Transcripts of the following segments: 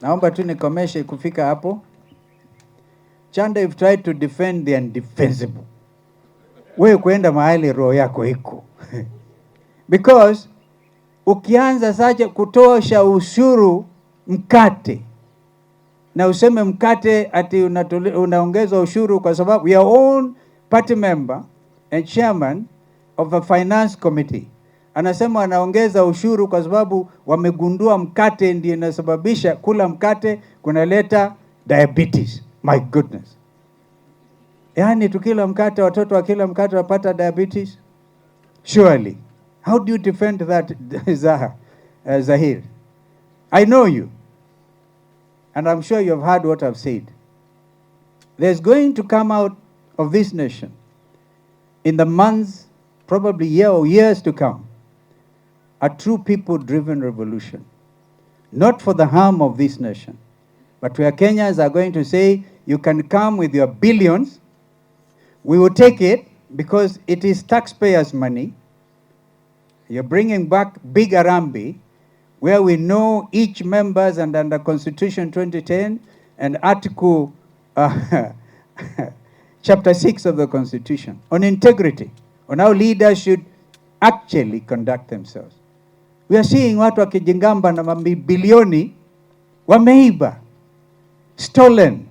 Naomba tu nikomeshe kufika hapo. Chanda, you've tried to defend the undefensible. Wewe kwenda mahali roho yako iko. Because ukianza saja kutosha ushuru mkate na useme mkate ati unaongeza ushuru kwa sababu your own party member and chairman of the finance committee anasema anaongeza ushuru kwa sababu wamegundua mkate ndiyo inasababisha kula mkate kunaleta diabetes. My goodness. Yani tukila mkate, watoto wakila mkate wapata diabetes? Surely. How do you defend that, Zahir? I know you. And I'm sure you've heard what I've said. There's going to come out of this nation in the months, probably year or years to come, a true people-driven revolution. Not for the harm of this nation, but where Kenyans are going to say, you can come with your billions, we will take it because it is taxpayers' money. You're bringing back big Arambi, where we know each members and under Constitution 2010 and Article Chapter 6 of the Constitution on integrity, on how leaders should actually conduct themselves. We are seeing watu wakijingamba na mabilioni wameiba, stolen.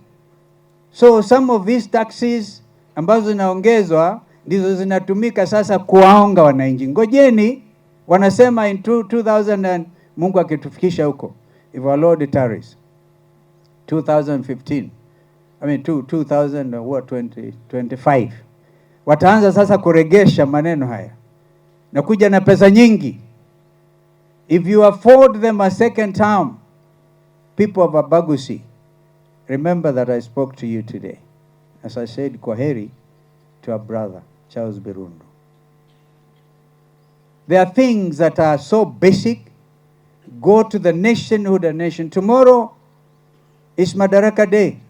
So some of these taxes ambazo zinaongezwa ndizo zinatumika sasa kuwaonga wananchi. Ngojeni, wanasema in 2000 and Mungu akitufikisha huko, if our Lord tarries, 2015, I mean 2025, wataanza sasa kuregesha maneno haya na kuja na pesa nyingi. If you afford them a second term, people of Abagusi, remember that I spoke to you today. As I said, kwaheri to our brother, Charles Birundu. There are things that are so basic. Go to the nationhood of nation. Tomorrow is Madaraka Day.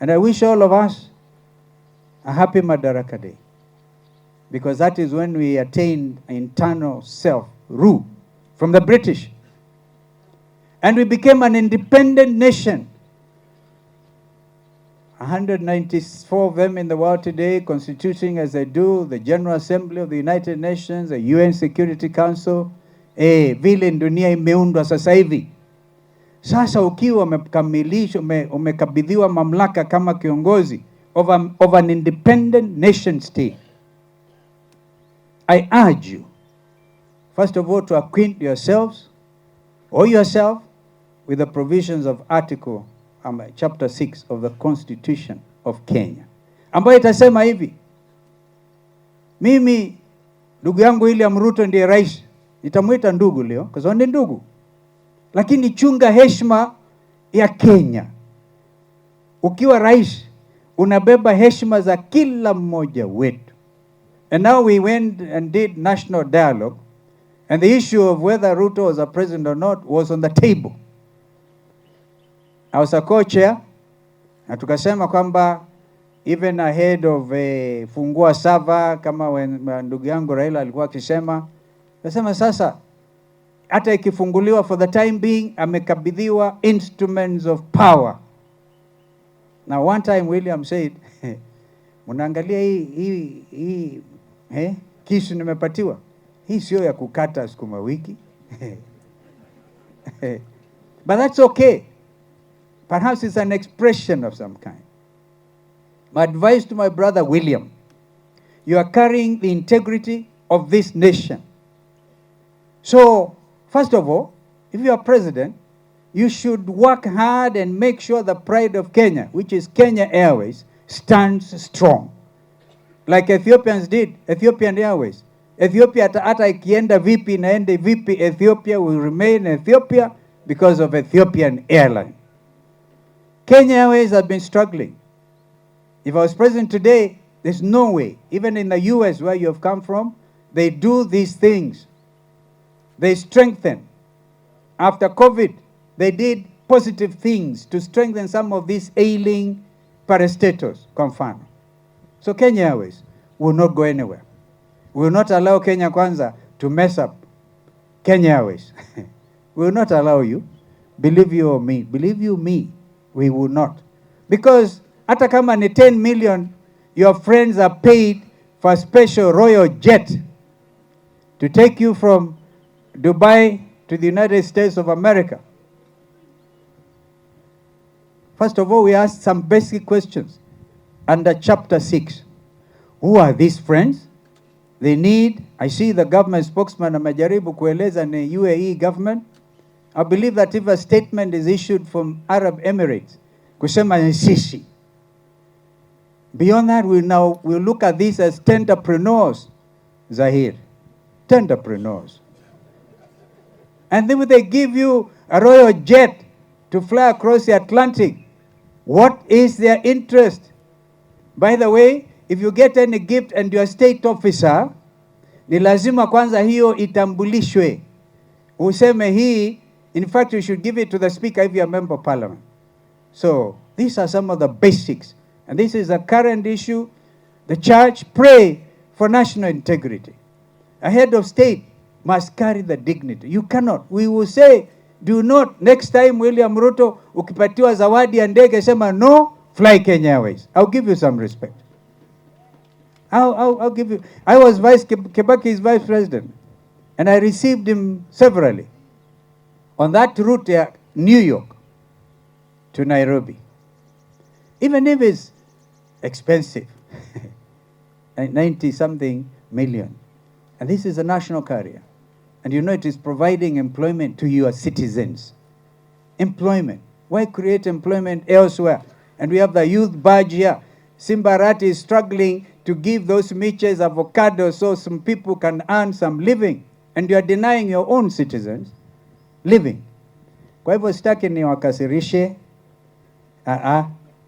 And I wish all of us a happy Madaraka Day. Because that is when we attained internal self-rule from the British. And we became an independent nation. 194 of them in the world today, constituting as they do the General Assembly of the United Nations, the UN Security Council. Vile dunia imeundwa sasa hivi. Sasa ukiwa umekamilisha, umekabidhiwa mamlaka kama kiongozi of an independent nation state, I urge you, first of all, to acquaint yourselves or yourself with the provisions of Article Chapter 6 of the Constitution of Kenya, ambayo itasema hivi: mimi ndugu yangu William Ruto ndiye rais. Nitamuita ndugu leo kwa sababu ni ndugu, lakini chunga heshima ya Kenya. Ukiwa rais unabeba heshima za kila mmoja wetu. And now we went and did national dialogue, and the issue of whether Ruto was a president or not was on the table. I was a co-chair, na tukasema kwamba even ahead of fungua sava, kama ndugu yangu Raila alikuwa akisema, nasema sasa hata ikifunguliwa, for the time being amekabidhiwa instruments of power. Now one time William said, munaangalia hii kisu nimepatiwa, hii sio ya kukata sukuma wiki. But that's okay. Perhaps it's an expression of some kind. My advice to my brother William, you are carrying the integrity of this nation. So, first of all, if you are president, you should work hard and make sure the pride of Kenya, which is Kenya Airways, stands strong. Like Ethiopians did, Ethiopian Airways. Ethiopia hata ikienda vipi naende vipi, Ethiopia will remain Ethiopia because of Ethiopian Airline. Kenya Airways have been struggling. If I was president today, there's no way, even in the US where you have come from, they do these things. They strengthen. After COVID, they did positive things to strengthen some of these ailing parastatals, confirm. So Kenya Airways will not go anywhere. We will not allow Kenya Kwanza to mess up Kenya Airways. We will not allow you, believe you or me, believe you me, we will not. Because hata kama ni 10 million, your friends are paid for a special royal jet to take you from Dubai to the United States of America. First of all, we ask some basic questions under Chapter 6. Who are these friends? They need, I see the government spokesman amejaribu kueleza ni UAE government. I believe that if a statement is issued from Arab Emirates, kusema ni sisi. Beyond that, we'll look at this as entrepreneurs, Zahir. Entrepreneurs. And then they give you a royal jet to fly across the Atlantic. What is their interest? By the way, if you get any gift and you're a state officer, ni lazima kwanza hiyo itambulishwe. Useme hii, in fact, you should give it to the speaker if you're a member of parliament. So these are some of the basics. And this is a current issue. The church pray for national integrity. A head of state must carry the dignity. You cannot. We will say, do not, next time William Ruto, ukipatiwa zawadi ya ndege, sema no, fly Kenya Airways. I'll give you some respect. I'll give you. I was Kibaki's vice president, and I received him severally on that route, New York to Nairobi. Even if it's expensive, 90-something million. And this is a national carrier. And you know it is providing employment to your citizens. Employment. Why create employment elsewhere? And we have the youth badge here. Simbarati is struggling to give those miches avocados so some people can earn some living. And you are denying your own citizens living. Kwa hivyo sitaki niwakasirishe.